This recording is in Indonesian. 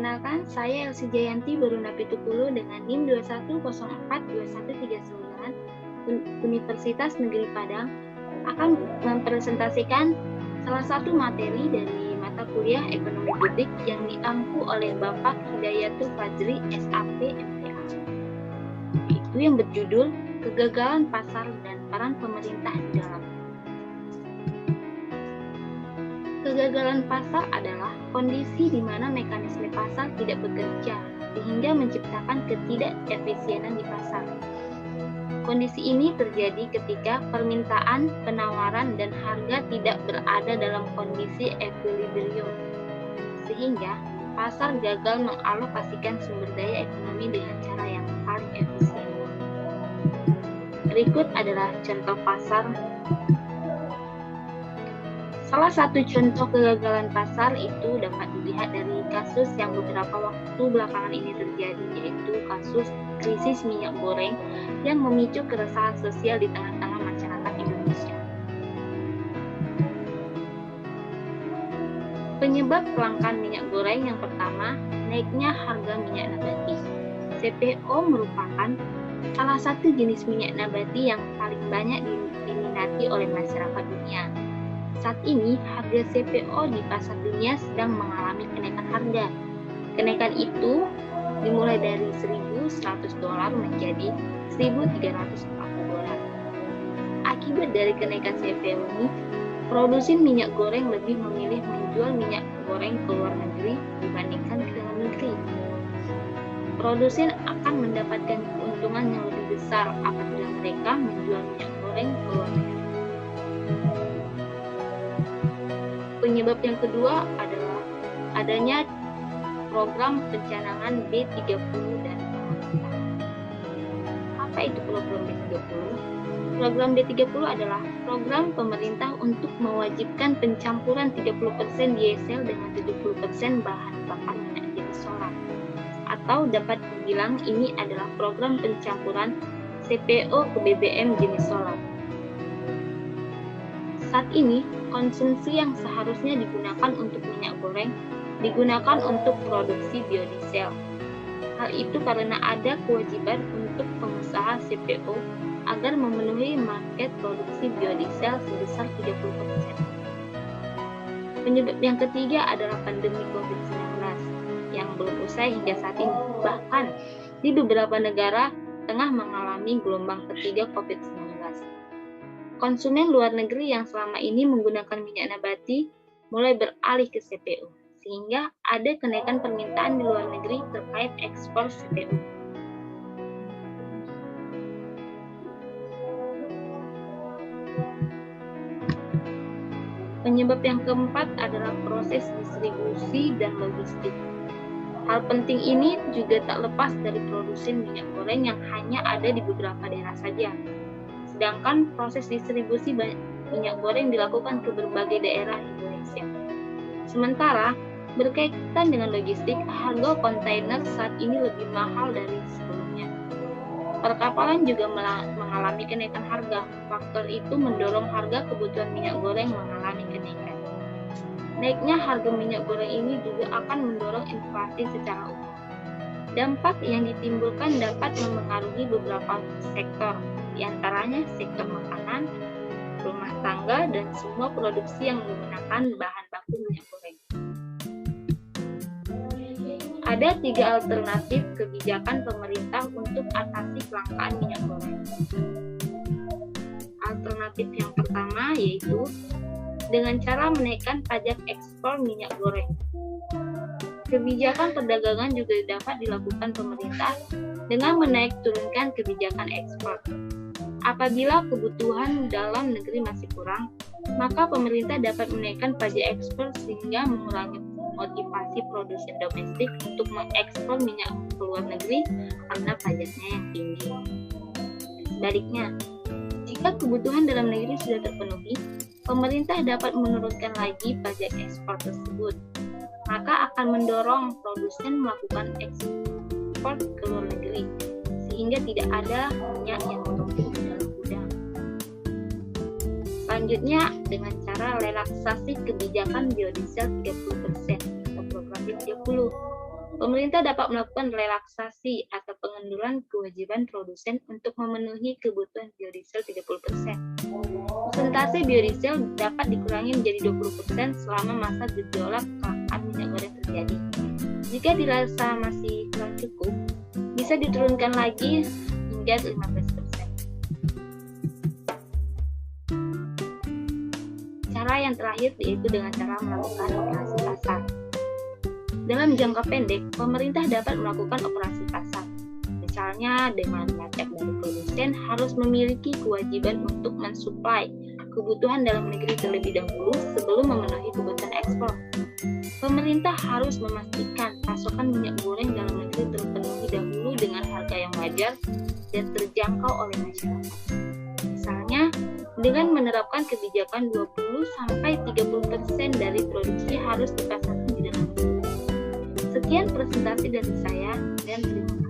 Perkenalkan, saya Elsie Jayanti Baruna Pitupulu dengan NIM 21042139 Universitas Negeri Padang akan mempresentasikan salah satu materi dari mata kuliah Ekonomi Publik yang diampu oleh Bapak Hidayatul Fajri, SAP, MTA. Itu yang berjudul Kegagalan Pasar dan Peran Pemerintah di dalam. Kegagalan pasar adalah kondisi di mana mekanisme pasar tidak bekerja sehingga menciptakan ketidakefisienan di pasar. Kondisi ini terjadi ketika permintaan, penawaran, dan harga tidak berada dalam kondisi equilibrium, sehingga pasar gagal mengalokasikan sumber daya ekonomi dengan cara yang paling efisien. Berikut adalah contoh pasar. Salah satu contoh kegagalan pasar itu dapat dilihat dari kasus yang beberapa waktu belakangan ini terjadi, yaitu kasus krisis minyak goreng yang memicu keresahan sosial di tengah-tengah masyarakat Indonesia. Penyebab kelangkaan minyak goreng yang pertama, naiknya harga minyak nabati. CPO merupakan salah satu jenis minyak nabati yang paling banyak diminati oleh masyarakat dunia. Saat ini, harga CPO di pasar dunia sedang mengalami kenaikan harga. Kenaikan itu dimulai dari $1.100 menjadi $1.340. Akibat dari kenaikan CPO ini, produsen minyak goreng lebih memilih menjual minyak goreng ke luar negeri dibandingkan ke dalam negeri. Produsen akan mendapatkan keuntungan yang lebih besar apabila mereka menjual minyak goreng ke luar negeri. Penyebab yang kedua adalah adanya program pencanangan B30 dari pemerintah. Apa itu program B30? Program B30 adalah program pemerintah untuk mewajibkan pencampuran 30% diesel dengan 70% bahan bakar minyak jenis solar. Atau dapat dibilang ini adalah program pencampuran CPO ke BBM jenis solar. Saat ini, konsumsi yang seharusnya digunakan untuk minyak goreng digunakan untuk produksi biodiesel. Hal itu karena ada kewajiban untuk pengusaha CPO agar memenuhi market produksi biodiesel sebesar 30%. Penyebab yang ketiga adalah pandemi COVID-19 yang belum usai hingga saat ini. Bahkan di beberapa negara tengah mengalami gelombang ketiga COVID-19. Konsumen luar negeri yang selama ini menggunakan minyak nabati mulai beralih ke CPO, sehingga ada kenaikan permintaan di luar negeri terkait ekspor CPO. Penyebab yang keempat adalah proses distribusi dan logistik. Hal penting ini juga tak lepas dari produsen minyak goreng yang hanya ada di beberapa daerah saja. Sedangkan proses distribusi minyak goreng dilakukan ke berbagai daerah Indonesia. Sementara, berkaitan dengan logistik, harga kontainer saat ini lebih mahal dari sebelumnya. Perkapalan juga mengalami kenaikan harga. Faktor itu mendorong harga kebutuhan minyak goreng mengalami kenaikan. Naiknya harga minyak goreng ini juga akan mendorong inflasi secara umum. Dampak yang ditimbulkan dapat memengaruhi beberapa sektor, di antaranya sektor makanan, rumah tangga, dan semua produksi yang menggunakan bahan baku minyak goreng. Ada 3 alternatif kebijakan pemerintah untuk atasi kelangkaan minyak goreng. Alternatif yang pertama yaitu dengan cara menaikkan pajak ekspor minyak goreng. Kebijakan perdagangan juga dapat dilakukan pemerintah dengan menaik turunkan kebijakan ekspor. Apabila kebutuhan dalam negeri masih kurang, maka pemerintah dapat menaikkan pajak ekspor sehingga mengurangi motivasi produsen domestik untuk mengekspor minyak ke luar negeri karena pajaknya yang tinggi. Sebaliknya, jika kebutuhan dalam negeri sudah terpenuhi, pemerintah dapat menurunkan lagi pajak ekspor tersebut, maka akan mendorong produsen melakukan ekspor ke luar negeri, sehingga tidak ada minyak yang menumpuk di dalam gudang. Selanjutnya, dengan cara relaksasi kebijakan biodiesel 30% atau program B30, Pemerintah dapat melakukan relaksasi atau pengenduran kewajiban produsen untuk memenuhi kebutuhan biodiesel 30%. Persentase biodiesel dapat dikurangi menjadi 20% selama masa gejolak kelangkaan minyak goreng terjadi. Jika dirasa masih kurang cukup, bisa diturunkan lagi hingga 15%. Cara yang terakhir yaitu dengan cara melakukan operasi pasar. Dalam jangka pendek, pemerintah dapat melakukan operasi pasar. Misalnya dengan melacak dari produsen harus memiliki kewajiban untuk mensuplai kebutuhan dalam negeri terlebih dahulu sebelum memenuhi kebutuhan ekspor. Pemerintah harus memastikan pasokan minyak goreng dalam negeri terpenuhi dahulu dengan harga yang wajar dan terjangkau oleh masyarakat. Misalnya, dengan menerapkan kebijakan 20-30% dari produksi harus dipasarkan di dalam negeri. Sekian presentasi dari saya dan terima kasih.